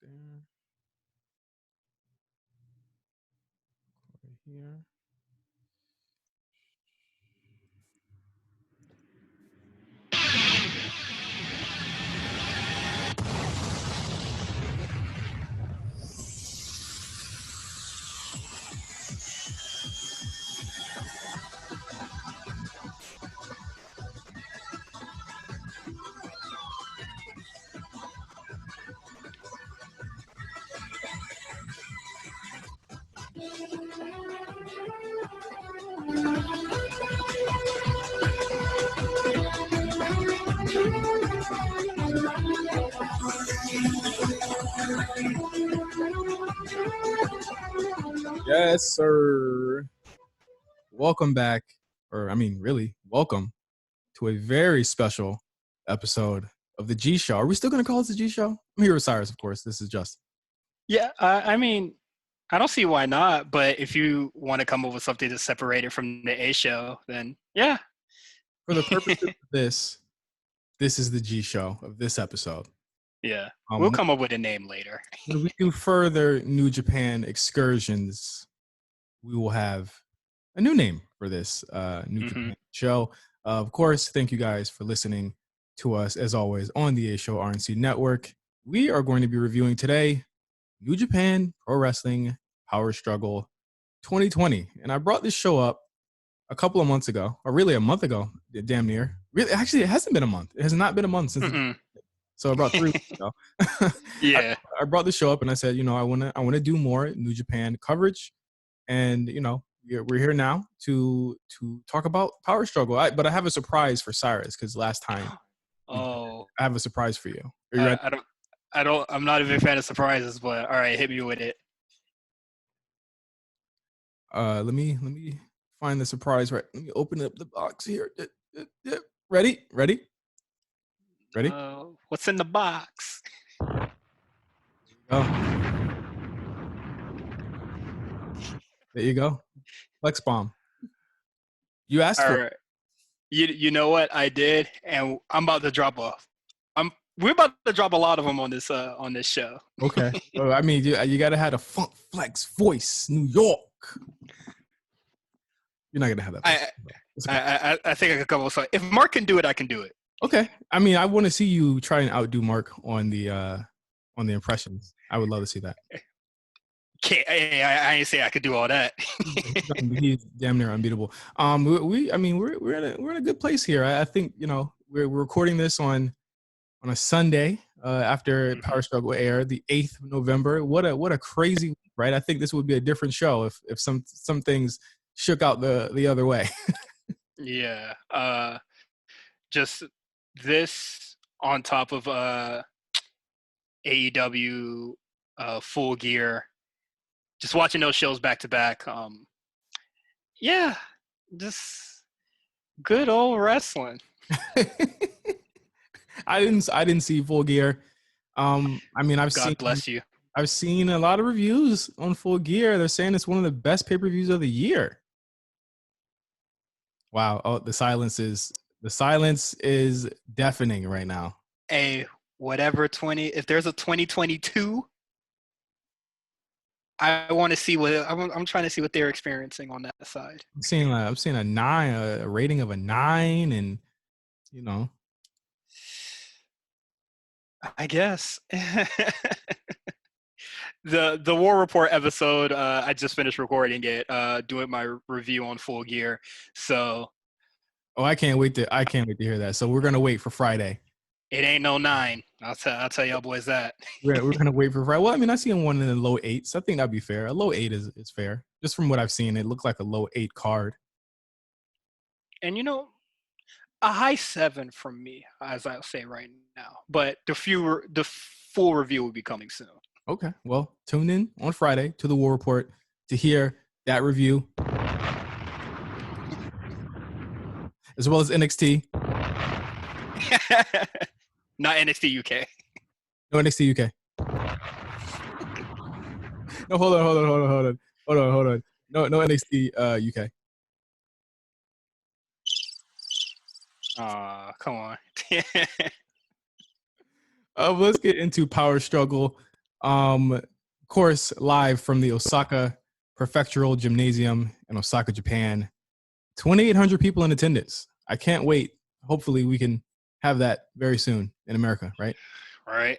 there. Right here. Yes, sir. Welcome back, really, welcome to a very special episode of the G Show. Are we still going to call it the G Show? I'm here with Cyrus, of course. This is Justin. Yeah, I don't see why not. But if you want to come up with something to separate it from the A Show, then yeah. For the purposes of this is the G Show of this episode. Yeah, we'll come up with a name later. When we do further New Japan excursions, we will have a new name for this New Japan show. Of course, thank you guys for listening to us, as always, on the A Show RNC Network. We are going to be reviewing today New Japan Pro Wrestling Power Struggle 2020. And I brought this show up a couple of months ago, or really a month ago, damn near. Really, actually, it hasn't been a month. It has not been a month since. So about 3 weeks ago. Yeah. I brought the show up and I said, I want to do more New Japan coverage. And, we're here now to talk about Power Struggle. But I have a surprise for Cyrus because last time. I have a surprise for you. Are you ready? I'm not a big fan of surprises, but all right, hit me with it. Let me find the surprise. Right. Let me open up the box here. Ready? What's in the box? Oh. There you go. Flex Bomb. You asked for it. You know what I did, and I'm about to drop off. We're about to drop a lot of them on this show. Okay. Well, you gotta have a Funk Flex voice, New York. You're not gonna have that. I think I could come up with something. If Mark can do it, I can do it. Okay. I want to see you try and outdo Mark on the impressions. I would love to see that. I ain't say I could do all that. He's damn near unbeatable. We're in a good place here. I think we're recording this on a Sunday after Power Struggle aired, the 8th of November. What a crazy week, right? I think this would be a different show if some things shook out the other way. Yeah. Just this on top of AEW Full Gear. Just watching those shows back to back. Yeah, just good old wrestling. I didn't see Full Gear. God bless you. I've seen a lot of reviews on Full Gear. They're saying it's one of the best pay-per-views of the year. Wow. Oh, the silence is deafening right now. If there's a 2022, I want to see what I'm trying to see what they're experiencing on that side. I'm seeing a 9, a rating of a 9, and I guess the War Report episode. I just finished recording it, doing my review on Full Gear. So, I can't wait to hear that. So we're gonna wait for Friday. It ain't no 9. I'll tell y'all boys that. We're gonna wait for Friday. Well, I seen one in the low 8s. I think that'd be fair. A low 8 is fair. Just from what I've seen, it looked like a low 8 card. And a high 7 from me, as I'll say right now. But the full review will be coming soon. Okay. Well, tune in on Friday to the War Report to hear that review, as well as NXT. Not NXT UK. No NXT UK. No, hold on. No NXT UK. Come on. Let's get into Power Struggle. Of course, live from the Osaka Prefectural Gymnasium in Osaka, Japan. 2,800 people in attendance. I can't wait. Hopefully, we can have that very soon in America, right? Right.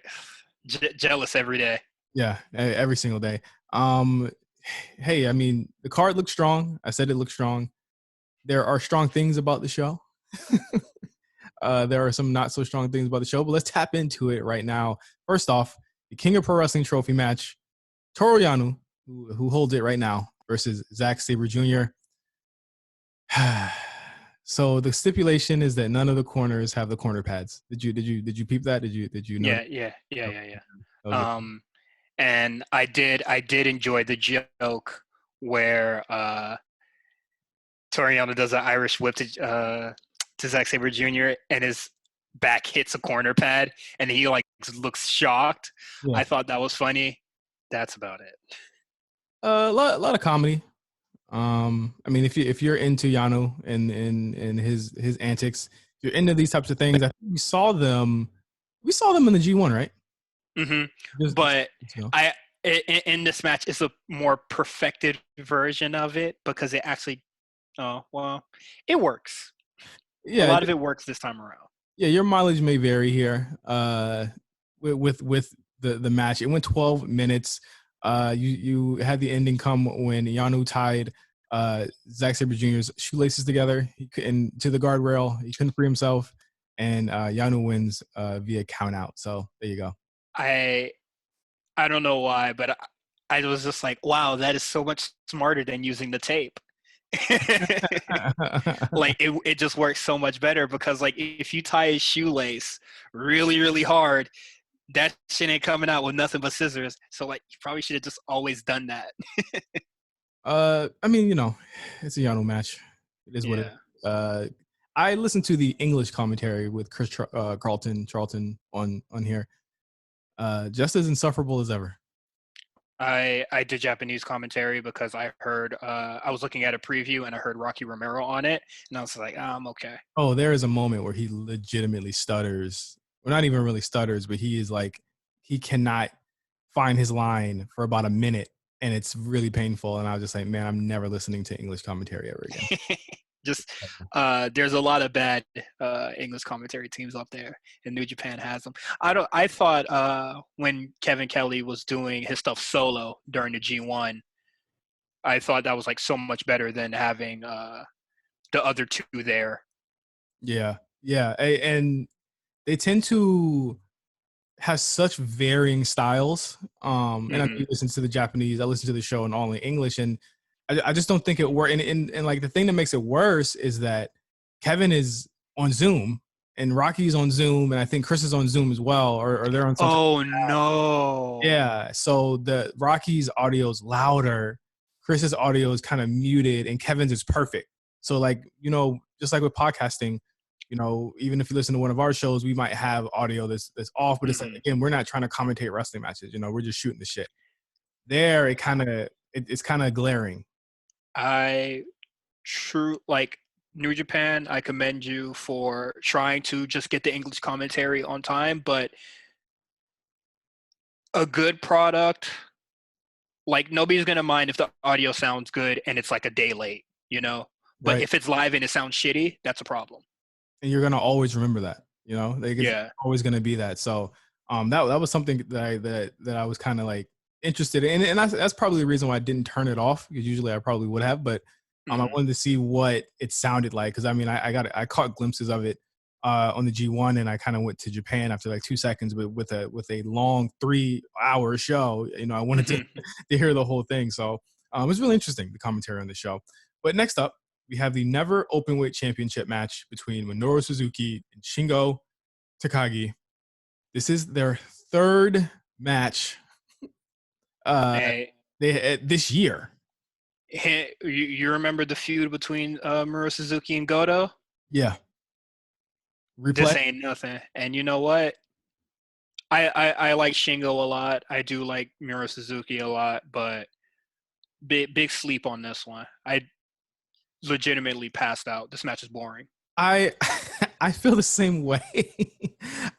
Jealous every day. Yeah, every single day. Um, hey, I mean, the card looks strong. I said it looks strong. There are strong things about the show. There are some not so strong things about the show, but let's tap into it right now. First off, the King of Pro Wrestling Trophy match, Toru Yano, who holds it right now, versus Zack Sabre Jr. So the stipulation is that none of the corners have the corner pads. Did you peep that? Did you know? Yeah. And I did enjoy the joke where Toriano does an Irish whip to Zack Sabre Jr. and his back hits a corner pad and he like looks shocked. Yeah. I thought that was funny. That's about it. A lot of comedy. I mean, if you're into Yano and his antics, if you're into these types of things, I think we saw them in the G1, right? Mm-hmm. But in this match, it's a more perfected version of it because it actually, it works. Yeah, a lot of it works this time around. Yeah, your mileage may vary here. With the match, it went 12 minutes. You had the ending come when Yano tied Zack Sabre Jr.'s shoelaces together. He couldn't to the guardrail. He couldn't free himself, and Yano wins via count out. So there you go. I don't know why, but I was just like, wow, that is so much smarter than using the tape. Like it just works so much better because like if you tie a shoelace really, really hard, that shit ain't coming out with nothing but scissors. So like you probably should have just always done that. I mean, it's a Yano match. It is what it is. I listened to the English commentary with Chris Charlton on here. Just as insufferable as ever. I did Japanese commentary because I heard I was looking at a preview and I heard Rocky Romero on it and I was like, I'm okay. Oh, there is a moment where he legitimately stutters. Well, not even really stutters, but he is like he cannot find his line for about a minute and it's really painful. And I was just like, man, I'm never listening to English commentary ever again. Just there's a lot of bad English commentary teams up there, and New Japan has them. I thought when Kevin Kelly was doing his stuff solo during the G1, I thought that was like so much better than having the other two there. Yeah, and they tend to have such varying styles. And I listen to the Japanese, I listen to the show in all in English, and I just don't think it works. And like the thing that makes it worse is that Kevin is on Zoom and Rocky's on Zoom, and I think Chris is on Zoom as well, or they're on. Oh no! Yeah, so the Rocky's audio is louder, Chris's audio is kind of muted, and Kevin's is perfect. So like just like with podcasting, even if you listen to one of our shows, we might have audio that's off, but it's like again, we're not trying to commentate wrestling matches. We're just shooting the shit. There, it's kind of glaring. Like New Japan, I commend you for trying to just get the English commentary on time, but a good product, like nobody's gonna mind if the audio sounds good and it's like a day late, but right. If it's live and it sounds shitty, that's a problem. And you're gonna always remember that, it's always gonna be that. So that was something that I was kind of like interested in, and that's probably the reason why I didn't turn it off, because usually I probably would have, but I wanted to see what it sounded like, because I mean I caught glimpses of it on the G1, and I kind of went to Japan after like 2 seconds, but with a long 3-hour show, I wanted to hear the whole thing. So it was really interesting, the commentary on the show. But next up, we have the Never Openweight Championship match between Minoru Suzuki and Shingo Takagi. This is their third match this year. You remember the feud between Minoru Suzuki and Goto? Yeah. Replay? This ain't nothing. And you know what? I like Shingo a lot. I do like Minoru Suzuki a lot, but big sleep on this one. I legitimately passed out. This match is boring. I feel the same way.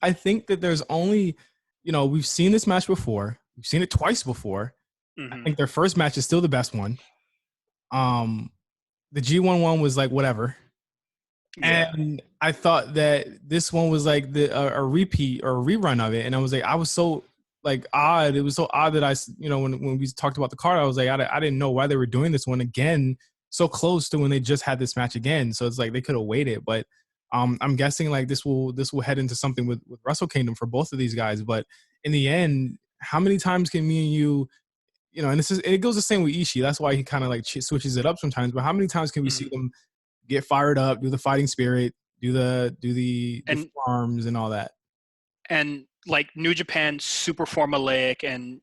I think that there's only, we've seen this match before. We've seen it twice before. I Mm-hmm. think their first match is still the best one. The G1 one was like whatever. Yeah. And I thought that this one was like a repeat or a rerun of it. And I was so like odd. It was so odd that when we talked about the card, I was like, I didn't know why they were doing this one again so close to when they just had this match again. So it's like they could have waited. But I'm guessing like this will head into something with Wrestle Kingdom for both of these guys. But in the end, how many times can me and you, and it goes the same with Ishii. That's why he kind of like switches it up sometimes. But how many times can we see them get fired up, do the fighting spirit, do the forearms and all that? And like New Japan, super formulaic, and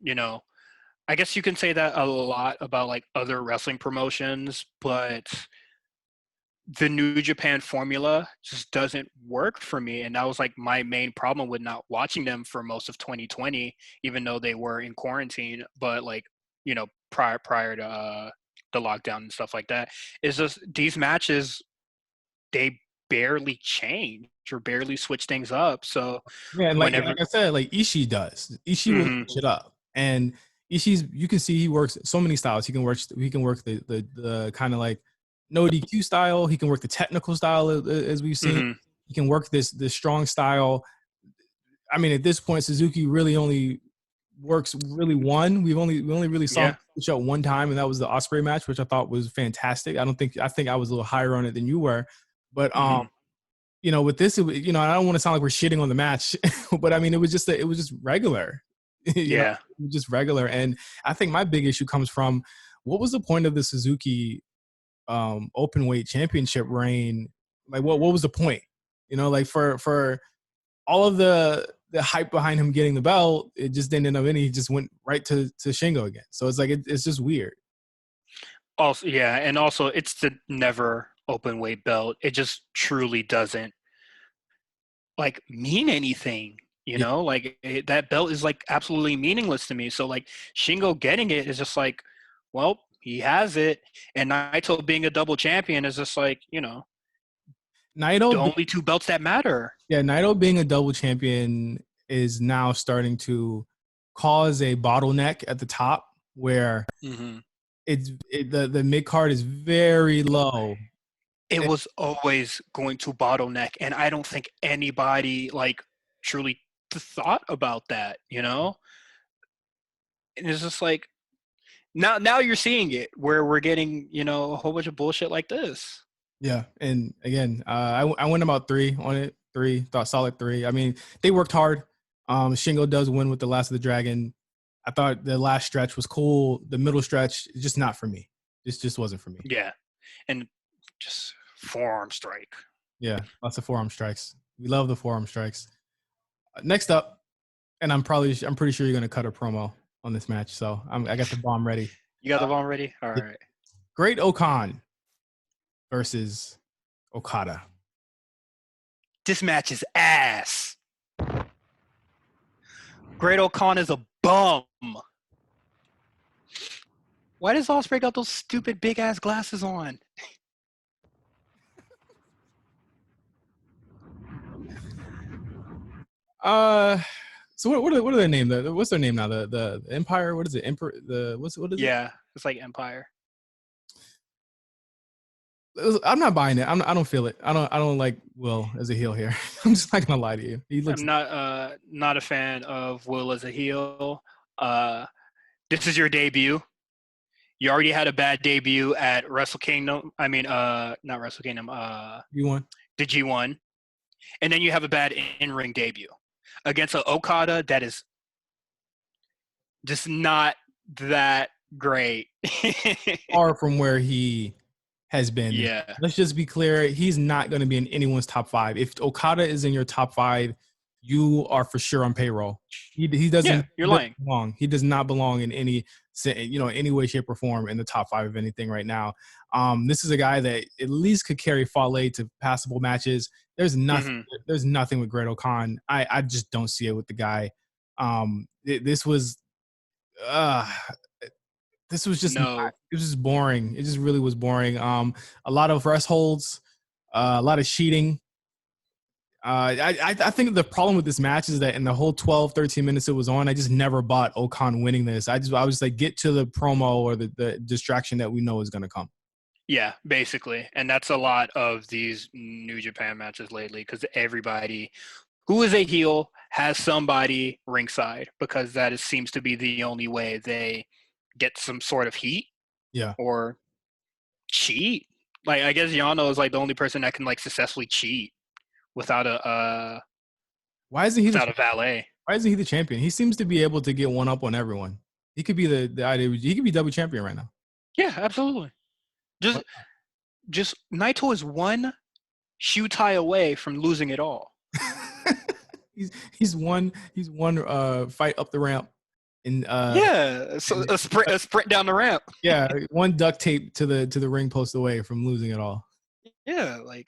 I guess you can say that a lot about like other wrestling promotions, but the New Japan formula just doesn't work for me. And that was like my main problem with not watching them for most of 2020, even though they were in quarantine. But like, prior to the lockdown and stuff like that, is just these matches, they barely change or barely switch things up. So yeah, and like whenever I said, like Ishii does. Ishii will mm-hmm. switch it up. And Ishii's, you can see he works so many styles. He can work the kind of like no DQ style. He can work the technical style as we've seen. Mm-hmm. He can work this strong style. I mean, at this point, Suzuki really only works really one. We only really saw him switch out one time, and that was the Ospreay match, which I thought was fantastic. I think I was a little higher on it than you were, but with this, I don't want to sound like we're shitting on the match, but I mean, it was just regular, just regular. And I think my big issue comes from what was the point of the Suzuki open weight championship reign? Like, what was the point? Like for all of the hype behind him getting the belt, it just didn't end up in. He just went right to Shingo again. So it's like it's just weird. Also, yeah, and also it's the never open weight belt. It just truly doesn't like mean anything. Like that belt is like absolutely meaningless to me. So like Shingo getting it is just like, well, he has it, and Naito being a double champion is just like, Naito, the only two belts that matter. Yeah, Naito being a double champion is now starting to cause a bottleneck at the top where the mid card is very low. It was always going to bottleneck, and I don't think anybody like truly thought about that, And it's just like now you're seeing it where we're getting, a whole bunch of bullshit like this. Yeah, and again, I went about 3 on it. 3, thought solid 3. I mean, they worked hard. Shingo does win with the Last of the Dragon. I thought the last stretch was cool. The middle stretch, just not for me. This just wasn't for me. Yeah, and just forearm strike. Yeah, lots of forearm strikes. We love the forearm strikes. Next up, and I'm pretty sure you're going to cut a promo on this match. So I got the bomb ready. You got the bomb ready? All right. Great Okan versus Okada. This match is ass. Great Okan is a bum. Why does Ospreay got those stupid big ass glasses on? So what are their name? What's their name now? The Empire? What is it? Emperor? What is it? Yeah, it's like Empire. I'm not buying it. I don't feel it. I don't like Will as a heel here. I'm just not gonna lie to you. I'm not a fan of Will as a heel. This is your debut. You already had a bad debut at Wrestle Kingdom. I mean, not Wrestle Kingdom. G1. The G1, and then you have a bad in-ring debut against an Okada that is just not that great. Far from where he has been. Yeah. Let's just be clear. He's not going to be in anyone's top 5. If Okada is in your top 5, you are for sure on payroll. He doesn't. Yeah, you're lying. Belong. He does not belong in any way, shape, or form in the top 5 of anything right now. This is a guy that at least could carry Fale to passable matches. There's nothing. Mm-hmm. There's nothing with Great Okan. I just don't see it with the guy. This was just it was just boring. It just really was boring. A lot of rest holds, a lot of cheating. I think the problem with this match is that in the whole 12, 13 minutes it was on, I just never bought Okan winning this. I was like, get to the promo or the distraction that we know is going to come. Yeah, basically. And that's a lot of these New Japan matches lately, because everybody who is a heel has somebody ringside, because seems to be the only way they get some sort of heat. Yeah. Or cheat. Like, I guess Yano is like the only person that can like successfully cheat without a why isn't he without a valet? Why isn't he the champion? He seems to be able to get one up on everyone. He could be he could be double champion right now. Yeah, absolutely. Just Naito is one shoe tie away from losing it all. he's one fight up the ramp. And so a sprint down the ramp. Yeah, one duct tape to the ring post away from losing it all. Yeah, like,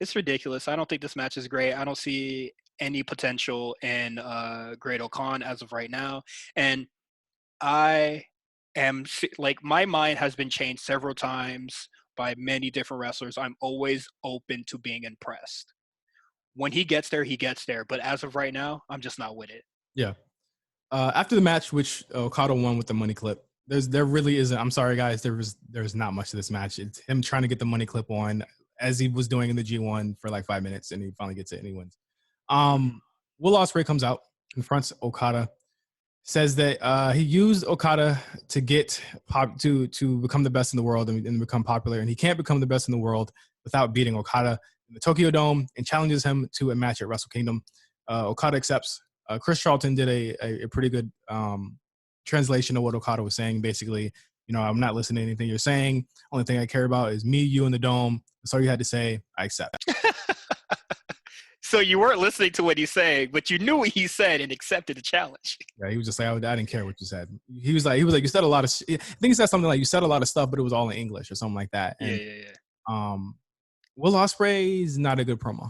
it's ridiculous. I don't think this match is great. I don't see any potential in Great Okan as of right now. And I am like, my mind has been changed several times by many different wrestlers. I'm always open to being impressed. When he gets there, he gets there. But as of right now, I'm just not with it. Yeah. After the match, which Okada won with the money clip, there really isn't. I'm sorry, guys. There's not much to this match. It's him trying to get the money clip on, as he was doing in the G1 for like 5 minutes, and he finally gets it and he wins. Will Ospreay comes out, confronts Okada, says that he used Okada to get to become the best in the world and become popular, and he can't become the best in the world without beating Okada in the Tokyo Dome, and challenges him to a match at Wrestle Kingdom. Okada accepts. Chris Charlton did a pretty good translation of what Okada was saying. Basically, I'm not listening to anything you're saying. Only thing I care about is me, you, and the Dome. That's all you had to say. I accept. So you weren't listening to what he's saying, but you knew what he said and accepted the challenge. Yeah, he was just like, I didn't care what you said. He was like, you said a lot of. I think he said something like, you said a lot of stuff, but it was all in English or something like that. And, yeah. Will Ospreay's not a good promo.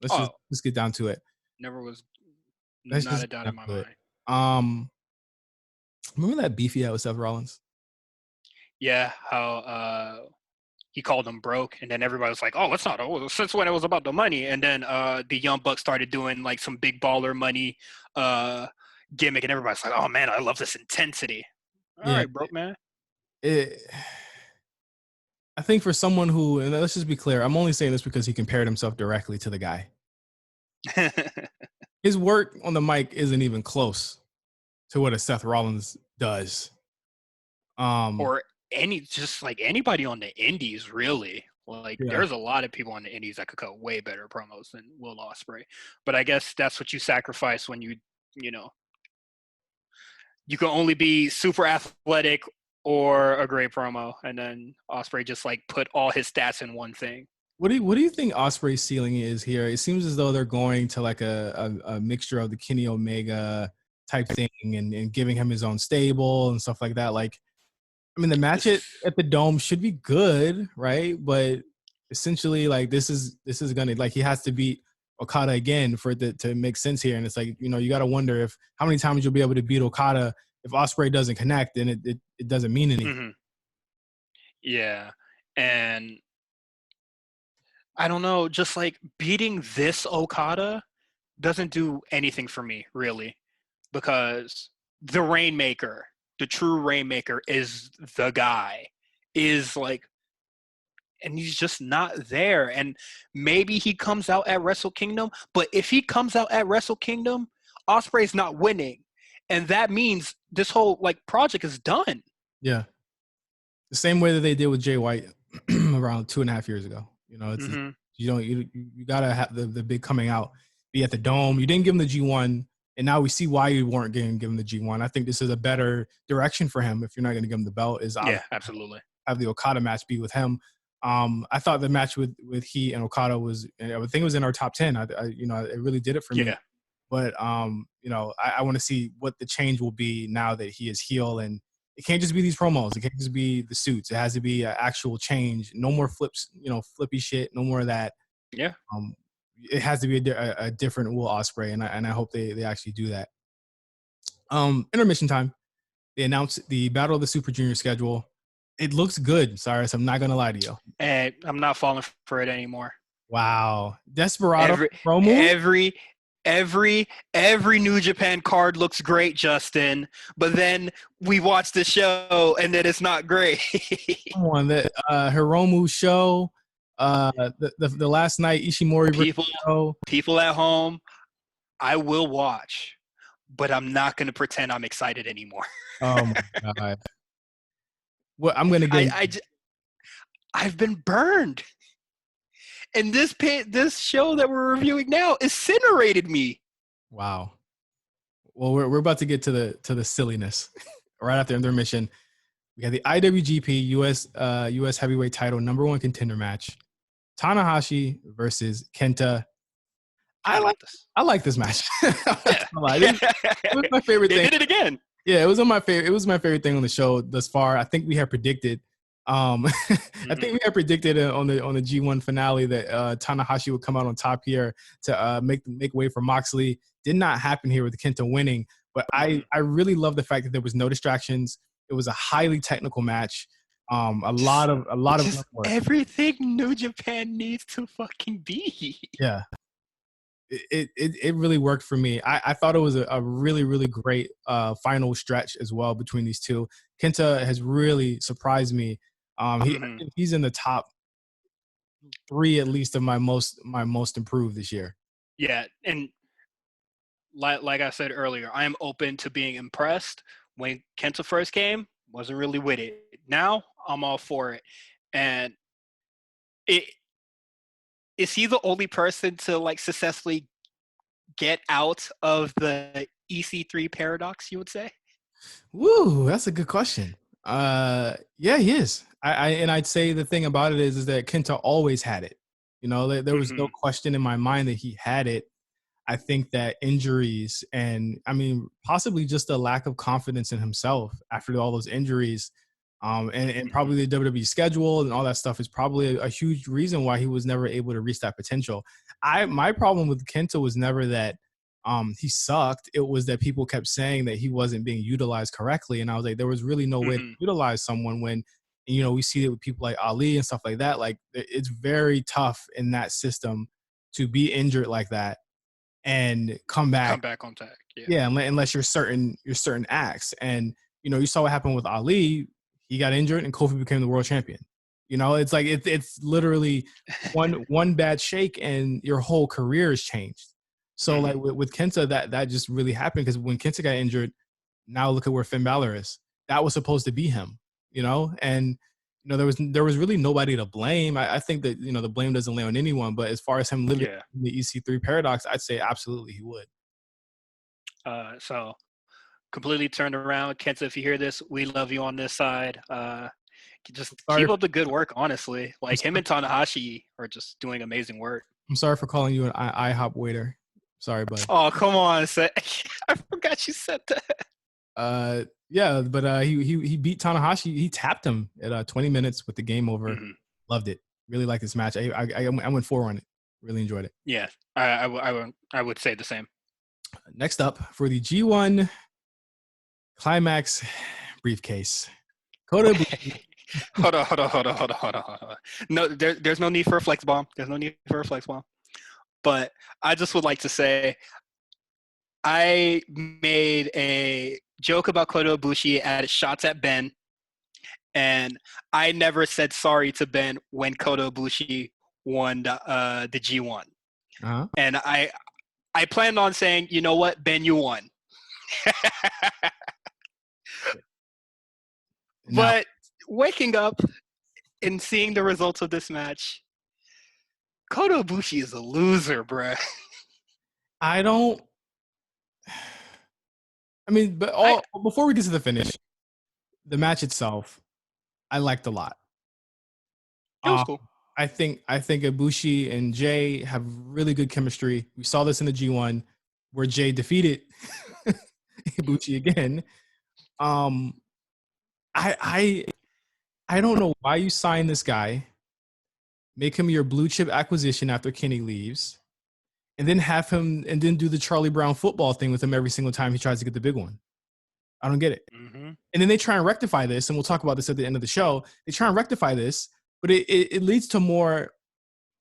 Let's get down to it. Never was. Not a doubt in my mind. Remember that beef he had with Seth Rollins? Yeah, how he called him broke, and then everybody was like, "Oh, it's not. Oh, since when it was about the money?" And then the Young Bucks started doing like some big baller money gimmick, and everybody's like, "Oh man, I love this intensity." All right, broke man. I think for someone who, and let's just be clear, I'm only saying this because he compared himself directly to the guy. His work on the mic isn't even close to what a Seth Rollins does. Or just like anybody on the indies, really. Like, there's a lot of people on the indies that could cut way better promos than Will Ospreay. But I guess that's what you sacrifice when you can only be super athletic or a great promo, and then Ospreay just like put all his stats in one thing. What do you think Ospreay's ceiling is here? It seems as though they're going to like a mixture of the Kenny Omega type thing and giving him his own stable and stuff like that. Like, I mean, the match at the Dome should be good, right? But essentially, like, this is gonna, like, he has to beat Okada again for it to make sense here. And it's like, you got to wonder how many times you'll be able to beat Okada if Ospreay doesn't connect, then it doesn't mean anything. Mm-hmm. Yeah, and I don't know, just like beating this Okada doesn't do anything for me, really, because the Rainmaker, the true Rainmaker, is the guy, and he's just not there. And maybe he comes out at Wrestle Kingdom, but if he comes out at Wrestle Kingdom, Ospreay's not winning, and that means this whole like project is done. Yeah, the same way that they did with Jay White around 2.5 years ago. It's you gotta have the big coming out, be at the Dome. You didn't give him the G1, and now we see why you weren't going to give him the G1. I think this is a better direction for him if you're not going to give him the belt. Absolutely have the Okada match be with him. I thought the match with he and Okada was, I think it was in our top 10. It really did it for me. Yeah. But I want to see what the change will be now that he is heel, and it can't just be these promos. It can't just be the suits. It has to be an actual change. No more flips, flippy shit. No more of that. Yeah. It has to be a different Will Ospreay, and I hope they actually do that. Intermission time. They announced the Battle of the Super Junior schedule. It looks good, Cyrus. I'm not gonna lie to you. And I'm not falling for it anymore. Wow. Desperado Every promo? every every New Japan card looks great, Justin. But then we watch the show and then it's not great. Come on, the Hiromu show, the last night Ishimori versus people show. people at home, I will watch, but I'm not going to pretend I'm excited anymore. Oh my god. Well, I'm gonna get. I've been burned, and this show that we're reviewing now incinerated me. Wow. Well, we're about to get to the silliness right after intermission. We have the IWGP US Heavyweight Title #1 contender match. Tanahashi versus Kenta. I like this. I like this match. Yeah. It was my favorite thing. They did it again. Yeah, it was my favorite thing on the show thus far. I think we had predicted. I think we had predicted on the G1 finale that Tanahashi would come out on top here to make way for Moxley. Did not happen here with Kenta winning, but I really love the fact that there was no distractions. It was a highly technical match. A lot of work. Everything New Japan needs to fucking be. Yeah. It really worked for me. I thought it was a really, really great final stretch as well between these two. Kenta has really surprised me. He's in the top 3 at least of my most improved this year. Yeah, and like I said earlier, I am open to being impressed. When Kenta first came, wasn't really with it. Now I'm all for it, and is he the only person to like successfully get out of the EC3 paradox, you would say? Woo, that's a good question. Yeah, he is. I'd say the thing about it is that Kenta always had it. You know, there was no question in my mind that he had it. I think that injuries and possibly just a lack of confidence in himself after all those injuries, and probably the WWE schedule and all that stuff is probably a huge reason why he was never able to reach that potential. My problem with Kenta was never that he sucked. It was that people kept saying that he wasn't being utilized correctly, and I was like, there was really no way to utilize someone when we see it with people like Ali and stuff like that. Like, it's very tough in that system to be injured like that and come back on track. Yeah, unless you're certain acts. And you saw what happened with Ali. He got injured and Kofi became the world champion. It's like it's literally one bad shake and your whole career has changed. So like with Kenta, that just really happened, because when Kenta got injured, now look at where Finn Balor is. That was supposed to be him, and there was really nobody to blame. I think that the blame doesn't lay on anyone, but as far as him living in the EC3 paradox, I'd say absolutely he would. So completely turned around. Kenta, if you hear this, we love you on this side. Just keep up the good work, honestly. Like, him and Tanahashi are just doing amazing work. I'm sorry for calling you an IHOP waiter. Sorry, bud. Oh, come on. I forgot you said that. Yeah, but he beat Tanahashi. He tapped him at 20 minutes with the game over. Loved it. Really liked this match. I went 4 on it. Really enjoyed it. Yeah, I would say the same. Next up for the G1 Climax briefcase, Kota. Hold on. No, there's no need for a flex bomb. There's no need for a flex bomb. But I just would like to say, I made a joke about Kota Ibushi at shots at Ben, and I never said sorry to Ben when Kota Ibushi won the G1. And I planned on saying, you know what, Ben, you won. But waking up and seeing the results of this match, Kota Ibushi is a loser, bruh. Before we get to the finish, the match itself, I liked a lot. It was cool. I think Ibushi and Jay have really good chemistry. We saw this in the G1 where Jay defeated Ibushi again. I don't know why you signed this guy, make him your blue chip acquisition after Kenny leaves, and then have him and then do the Charlie Brown football thing with him every single time he tries to get the big one. I don't get it. And then they try and rectify this, and we'll talk about this at the end of the show. They try and rectify this, but it leads to more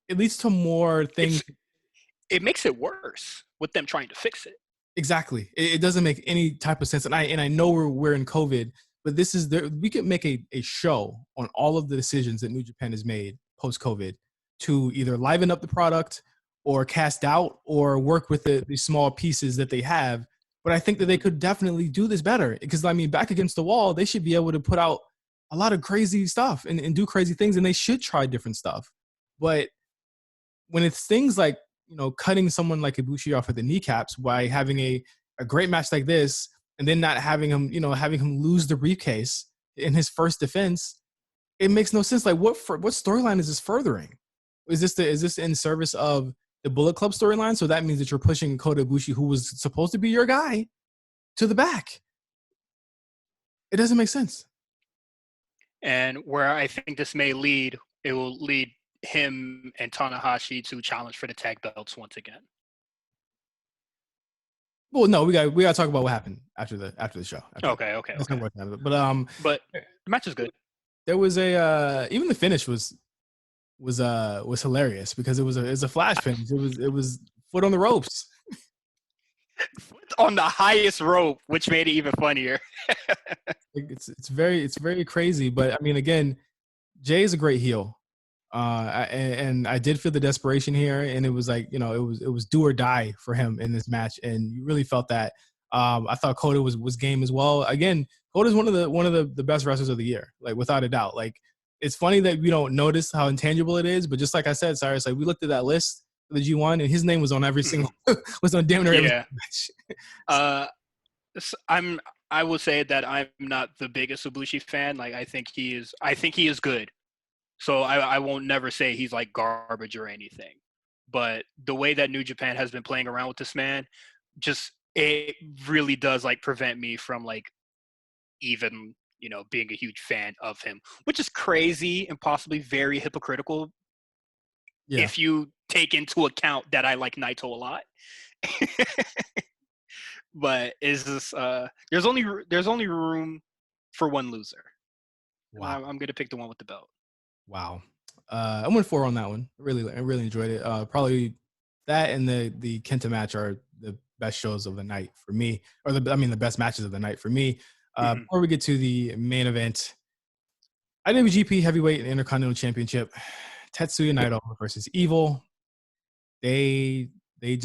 it leads to more things. It makes it worse with them trying to fix it. Exactly. It doesn't make any type of sense. And I know we're in COVID, but this is there. We could make a show on all of the decisions that New Japan has made post COVID to either liven up the product or cast out or work with the small pieces that they have. But I think that they could definitely do this better because, I mean, back against the wall, they should be able to put out a lot of crazy stuff and do crazy things, and they should try different stuff. But when it's things like, cutting someone like Ibushi off of the kneecaps by having a great match like this and then not having him, having him lose the briefcase in his first defense, it makes no sense. Like, what storyline is this furthering? Is this in service of the Bullet Club storyline? So that means that you're pushing Kota Ibushi, who was supposed to be your guy, to the back. It doesn't make sense. And where I think this may lead, it will lead him and Tanahashi to challenge for the tag belts once again. Well, no, we got to talk about what happened after the show. Okay. But the match is good. There was even the finish was hilarious because it was a flash finish. It was foot on the ropes. Foot on the highest rope, which made it even funnier. It's very crazy, but I mean, again, Jay is a great heel. And I did feel the desperation here, and it was like, it was do or die for him in this match, and you really felt that. I thought Kota was game as well. Again, Kota's one of the best wrestlers of the year, like without a doubt. Like, it's funny that we don't notice how intangible it is, but just like I said, Cyrus, like we looked at that list for the G1, and his name was on every single was on damn near every match. I will say that I'm not the biggest Ibushi fan. Like, I think he is good. So I won't never say he's like garbage or anything. But the way that New Japan has been playing around with this man, it really does like prevent me from like even, being a huge fan of him, which is crazy and possibly very hypocritical. Yeah. If you take into account that I like Naito a lot. But there's only room for one loser. Wow. I'm going to pick the one with the belt. Wow. I went 4 on that one. I really enjoyed it. Probably that and the Kenta match are the best shows of the night for me, or the best matches of the night for me. Before we get to the main event, IWGP Heavyweight and Intercontinental Championship, Tetsuya Naito versus Evil. They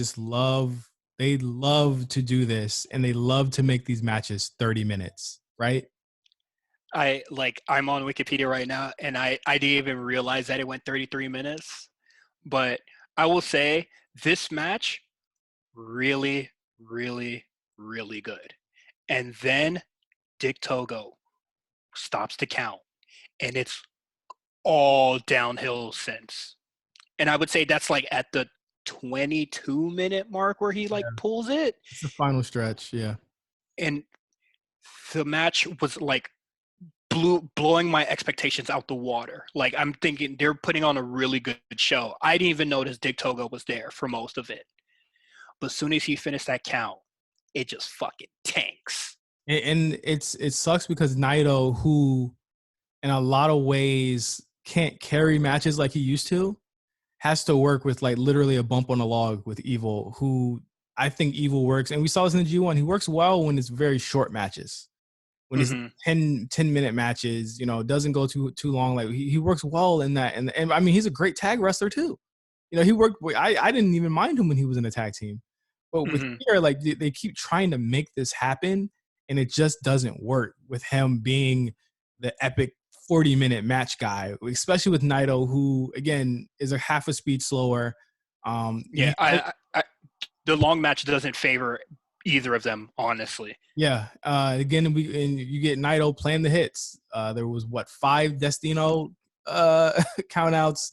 love to do this, and they love to make these matches 30 minutes, right? I'm on Wikipedia right now, and I didn't even realize that it went 33 minutes. But I will say this match, really, really, really good. And then Dick Togo stops to count, and it's all downhill since. And I would say that's like at the 22-minute mark where he pulls it. It's the final stretch, yeah. And the match was like blowing my expectations out the water. Like, I'm thinking they're putting on a really good show. I didn't even notice Dick Togo was there for most of it. But as soon as he finished that count, it just fucking tanks. And it sucks because Naito, who in a lot of ways can't carry matches like he used to, has to work with like literally a bump on a log with Evil, who I think Evil works. And we saw this in the G1. He works well when it's very short matches. When it's 10-minute matches, doesn't go too long. Like he works well in that. And I mean, he's a great tag wrestler too. He worked. I didn't even mind him when he was in a tag team. But with here, like they keep trying to make this happen, and it just doesn't work with him being the epic 40-minute match guy, especially with Naito, who again is a half a speed slower. The long match doesn't favor either of them, honestly. Yeah. Again, you get Naito playing the hits. There was 5 Destino countouts,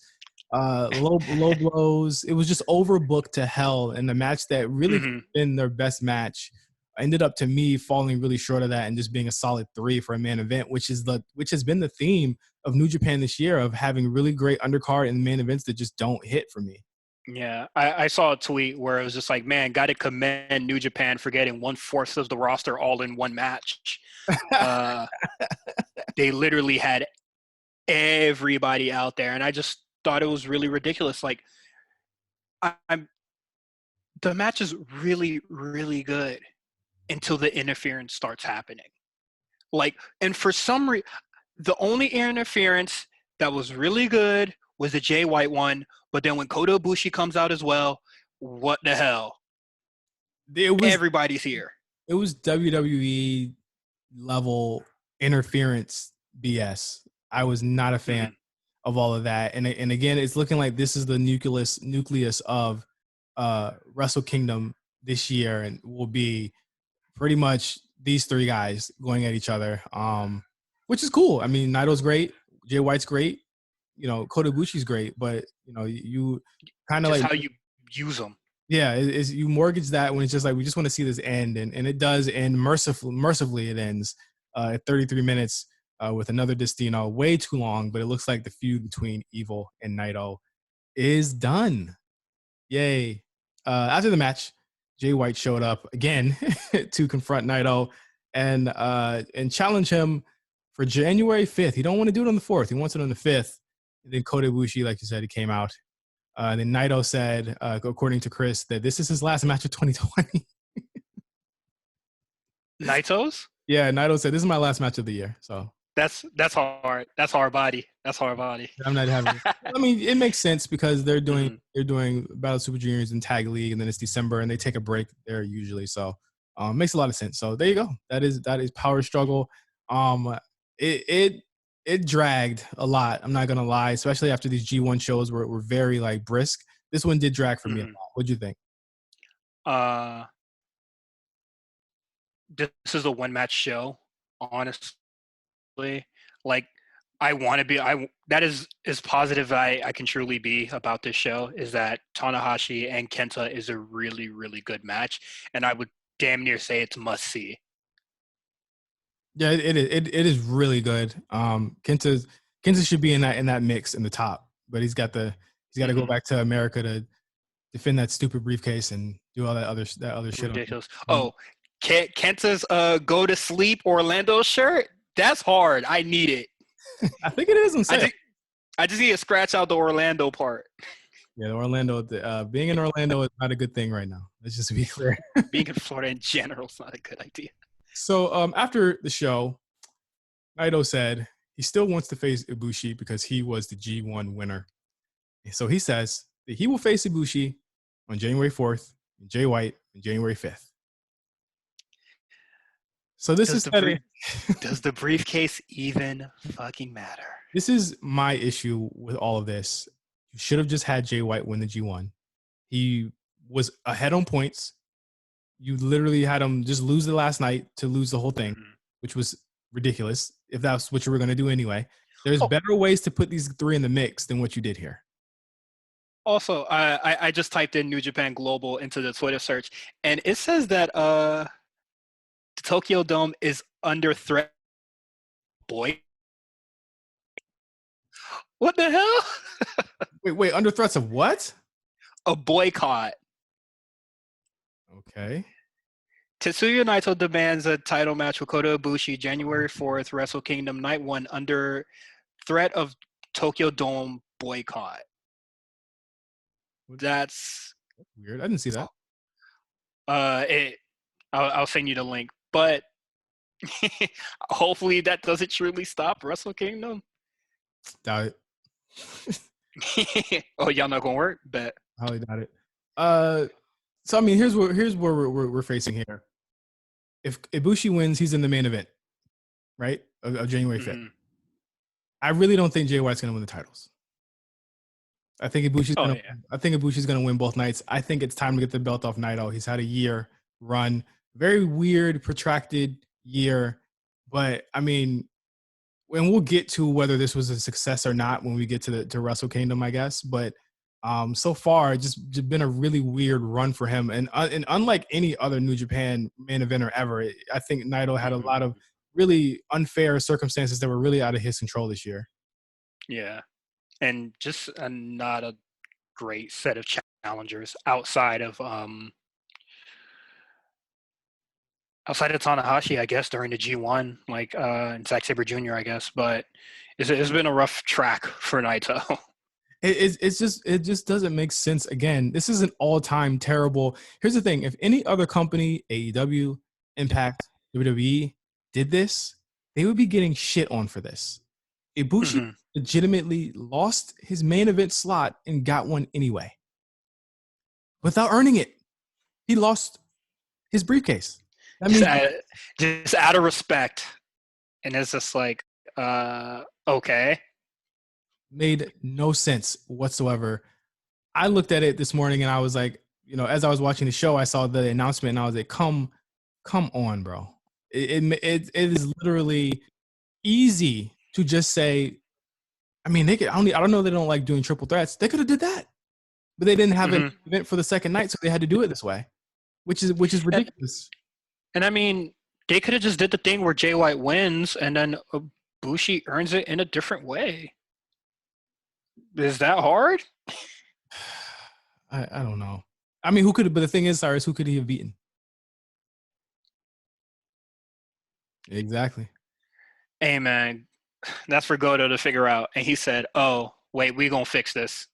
low blows. It was just overbooked to hell, and the match that really could have been their best match ended up, to me, falling really short of that and just being a solid 3 for a main event, which has been the theme of New Japan this year, of having really great undercard and main events that just don't hit for me. Yeah, I saw a tweet where it was just like, man, got to commend New Japan for getting 1/4 of the roster all in one match. They literally had everybody out there, and I just thought it was really ridiculous. Like, I'm the match is really, really good until the interference starts happening. Like, and for some reason, the only interference that was really good was the Jay White one. But then when Kota Ibushi comes out as well, what the hell? Everybody's here. It was WWE level interference BS. I was not a fan of all of that. And again, it's looking like this is the nucleus of Wrestle Kingdom this year, and will be pretty much these three guys going at each other, which is cool. I mean, Naito's great, Jay White's great, Kota Ibushi's great, but you kind of like how you use them. Yeah, is you mortgage that when it's just like, we just want to see this end, and it does end mercifully. It ends at 33 minutes with another Destino, way too long, but it looks like the feud between Evil and Naito is done. Yay. After the match, Jay White showed up again to confront Naito and challenge him for January 5th. He don't want to do it on the 4th. He wants it on the 5th. And then Kota Ibushi, like you said, he came out. And then Naito said, according to Chris, that this is his last match of 2020. Naito's? Yeah, Naito said, this is my last match of the year. So that's hard. That's hard body. That's hard body. I'm not having. I mean, it makes sense because they're doing Battle Super Juniors and Tag League, and then it's December, and they take a break there usually. So makes a lot of sense. So there you go. That is Power Struggle. It dragged a lot. I'm not gonna lie, especially after these G1 shows were very like brisk. This one did drag for me a lot. What'd you think? This is a one match show, honestly. Like, I want to be. That is as positive I can truly be about this show. Is that Tanahashi and Kenta is a really, really good match, and I would damn near say it's must see. Yeah, it is really good. Kenta should be in that mix in the top, but he's got to go back to America to defend that stupid briefcase and do all that other shit. Ridiculous. Kenta's go to sleep Orlando shirt. That's hard. I need it. I think it is. I just need to scratch out the Orlando part. Yeah, the Orlando. Being in Orlando is not a good thing right now. Let's just be clear. Being in Florida in general is not a good idea. So after the show, Naito said he still wants to face Ibushi because he was the G1 winner. And so he says that he will face Ibushi on January 4th, and Jay White on January 5th. So this does the briefcase even fucking matter? This is my issue with all of this. You should have just had Jay White win the G1. He was ahead on points. You literally had him just lose the last night to lose the whole thing, which was ridiculous if that's what you were going to do anyway. There's better ways to put these three in the mix than what you did here. Also, I just typed in New Japan Global into the Twitter search, and it says that the Tokyo Dome is under threat. Boy. What the hell? Wait, under threats of what? A boycott. Okay. Tetsuya Naito demands a title match with Kota Ibushi January 4th, Wrestle Kingdom, Night 1, under threat of Tokyo Dome boycott. That's weird. I didn't see that. I'll send you the link. But hopefully that doesn't truly stop Wrestle Kingdom. Doubt it. Oh, y'all not gonna work? Bet. Highly doubt it. So I mean, here's where we're facing here. If Ibushi wins, he's in the main event, right? Of January 5th. I really don't think Jay White's gonna win the titles. I think Ibushi's gonna win both nights. I think it's time to get the belt off Naito. He's had a year run, very weird, protracted year, but I mean, and we'll get to whether this was a success or not when we get to Wrestle Kingdom, I guess. But so far, it's just been a really weird run for him, and unlike any other New Japan main eventer ever, I think Naito had a lot of really unfair circumstances that were really out of his control this year. Yeah, and just not a great set of challengers outside of Tanahashi, I guess, during the G1, like and Zack Sabre Jr., I guess. But it's been a rough track for Naito. It just doesn't make sense. Again, this is an all-time terrible. Here's the thing: if any other company, AEW, Impact, WWE, did this, they would be getting shit on for this. Ibushi legitimately lost his main event slot and got one anyway, without earning it. He lost his briefcase. That means just out of respect, and it's just like, okay. Made no sense whatsoever. I looked at it this morning and I was like, you know, as I was watching the show, I saw the announcement and I was like, come on, bro. It is literally easy to just say, I mean, they could, I don't know, they don't like doing triple threats. They could have did that, but they didn't have an event for the second night, so they had to do it this way, which is ridiculous. And I mean, they could have just did the thing where Jay White wins and then Ibushi earns it in a different way. Is that hard? I don't know. I mean, but the thing is, Cyrus, who could he have beaten? Exactly. Hey, man, that's for Kota to figure out. And he said, oh, wait, we going to fix this.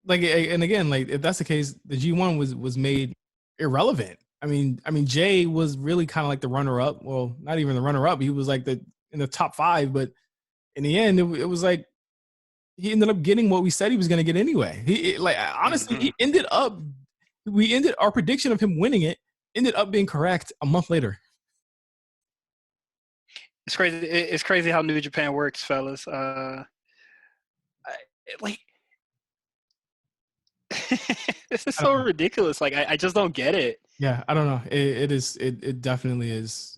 Like, and again, like, if that's the case, the G1 was made irrelevant. I mean, Jay was really kind of like the runner-up. Well, not even the runner-up. He was like in the top 5, but in the end, it was like he ended up getting what we said he was going to get anyway. Honestly, our prediction of him winning it ended up being correct a month later. It's crazy. It's crazy how New Japan works, fellas. This is so ridiculous. Like, I just don't get it. Yeah, I don't know. It definitely is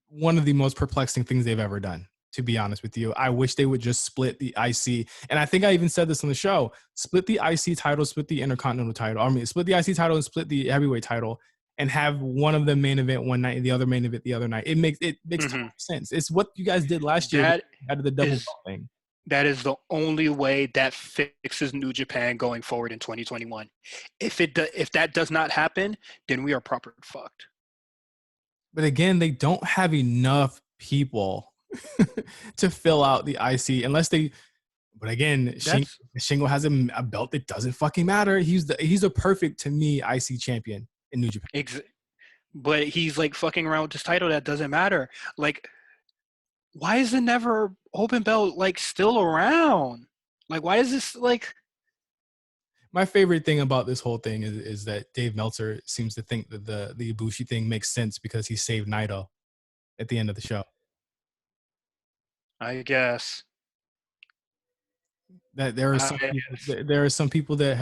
one of the most perplexing things they've ever done, to be honest with you. I wish they would just split the IC. And I think I even said this on the show, split the IC title, split the Intercontinental title. I mean, split the IC title and split the heavyweight title and have one of the main event one night and the other main event the other night. It makes total sense. It's what you guys did last year out of the double thing. That is the only way that fixes New Japan going forward in 2021. If that does not happen, then we are proper fucked. But again, they don't have enough people to fill out the IC unless they. But again, Shingo has a belt that doesn't fucking matter. He's a perfect, to me, IC champion in New Japan. But he's like fucking around with this title that doesn't matter. Like, why is it never open belt like still around? Like, why is this like? My favorite thing about this whole thing is that Dave Meltzer seems to think that the Ibushi thing makes sense because he saved Naito at the end of the show. I guess that there are some people that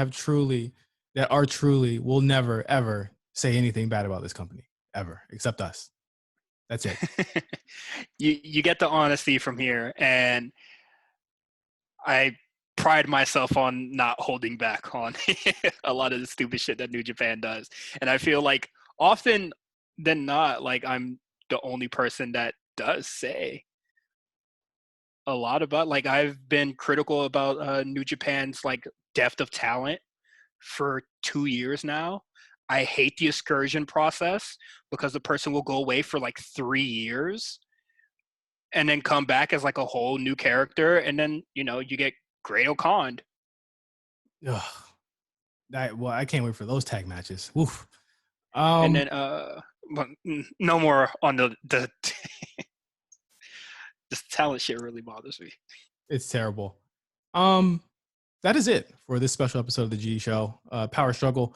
are truly will never ever say anything bad about this company ever, except us. That's it. You get the honesty from here, and I pride myself on not holding back on a lot of the stupid shit that New Japan does. And I feel like often than not, like I'm the only person that does say a lot about, like, I've been critical about New Japan's like depth of talent for 2 years now. I hate the excursion process because the person will go away for like 3 years and then come back as like a whole new character. And then, you get Great O'Khan. Ugh. I can't wait for those tag matches. Oof. And then, no more on the this talent shit really bothers me. It's terrible. That is it for this special episode of the G Show, Power Struggle.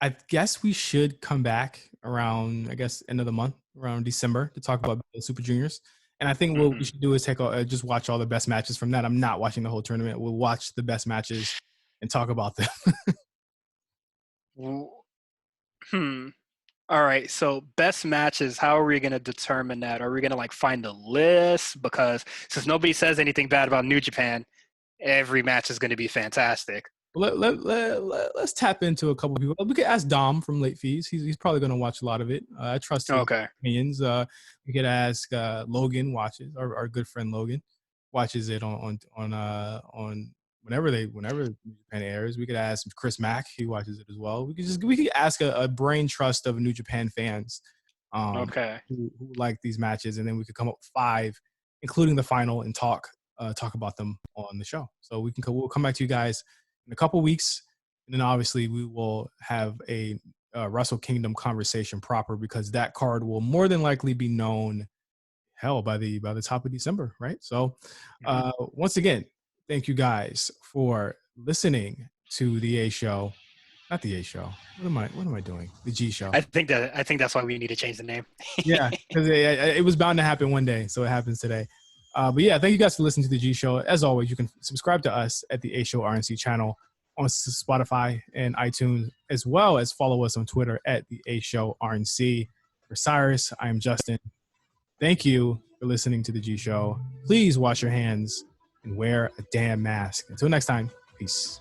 I guess we should come back around, end of the month, around December, to talk about the Super Juniors. And I think what we should do is just watch all the best matches from that. I'm not watching the whole tournament. We'll watch the best matches and talk about them. All right. So best matches, how are we going to determine that? Are we going to like find a list? Because since nobody says anything bad about New Japan, every match is going to be fantastic. Let's tap into a couple of people. We could ask Dom from Late Fees. He's probably going to watch a lot of it. I trust his opinions. We could ask Logan watches, our good friend Logan watches it on whenever New Japan airs. We could ask Chris Mack. He watches it as well. We could ask a brain trust of New Japan fans who like these matches, and then we could come up with 5, including the final, and talk talk about them on the show. So we'll come back to you guys in a couple weeks, and then obviously we will have a Wrestle Kingdom conversation proper, because that card will more than likely be known by the top of December, right? So once again, thank you guys for listening to the A Show. Not the A Show. What am I doing? The G Show. I think that's why we need to change the name. Yeah, because it was bound to happen one day, so it happens today. But yeah, thank you guys for listening to the G Show. As always, you can subscribe to us at the A Show RNC channel on Spotify and iTunes, as well as follow us on Twitter at the A Show RNC. For Cyrus, I am Justin. Thank you for listening to the G Show. Please wash your hands and wear a damn mask. Until next time, peace.